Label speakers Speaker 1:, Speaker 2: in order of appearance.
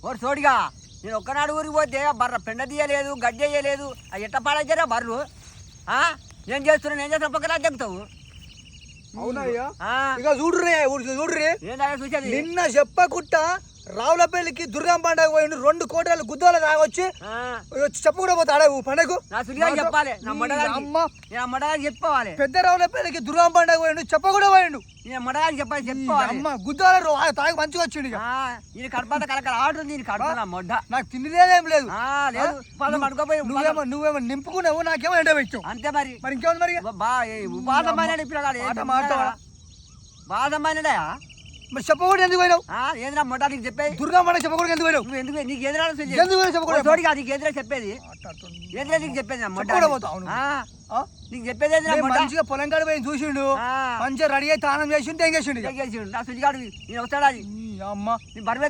Speaker 1: ఓరు చోడిగా నేను ఒక్కనాడు ఊరికి పోతే బర్ర పెండ తీయలేదు గడ్డి వేయలేదు అది ఎట్ట పాడైతేరా బర్రు నేను చేస్తున్నా ఏం చేస్తా పక్కన చెప్తావు
Speaker 2: అవునయ్యా ఇక చూడురే చూడురే
Speaker 1: ఏంటయ్యా చూసేది
Speaker 2: నిన్న చెప్పకుట్ట రావులపల్లికి దుర్గం పండుగ పోయిండు 2 కోటలు గుద్దోల తాగొచ్చి చెప్ప కూడా పోతా అడగు పండుగ
Speaker 1: నా సుడిగా చెప్పాలి నా మడగానికి చెప్పుకోవాలి
Speaker 2: పెద్ద రావులపల్లికి దుర్గం పండుగ పోయిండు చెప్ప కూడా పోయిండు
Speaker 1: నేను మడగానికి చెప్పాలి చెప్పుకోవాలి
Speaker 2: అమ్మ గుద్దోల తాగి మంచిగా వచ్చిండు ఇక
Speaker 1: ఇది కడపంత కలకల ఆడుతుంది నేను కడపా మొడ్డ
Speaker 2: నాకు తిండి లేదేం లేదు
Speaker 1: లేదు పడుకోపోయి
Speaker 2: నువ్వేమో నింపుకున్నావు నాకేమో ఎండ పెట్టావు
Speaker 1: అంతే మరి
Speaker 2: మరి ఇంకేముంది మరి
Speaker 1: ఉపాసమైన బాధమైనడా
Speaker 2: మరి చెప్పకూడదు ఎందుకు పోయినావు
Speaker 1: ఏంద్రా మొట్ట నీకు చెప్పేది
Speaker 2: దుర్గా పండుగ చెప్పకూడదు ఎందుకు పోయినావు
Speaker 1: నువ్వు ఎందుకు నీకు ఎదురా
Speaker 2: చెప్పకూడదు
Speaker 1: తోడిగా నీకు ఎదురా చెప్పేది ఎదురా నీకు చెప్పేది నీకు చెప్పేది
Speaker 2: మంచిగా పొలం కాడ పోయి చూసిండు మంచిగా రెడీ అయి తానం చేసిండు తెంగేసిండు
Speaker 1: నా సుడిగాడు నేను వస్తాడా అది
Speaker 2: అమ్మ
Speaker 1: నీ బరువు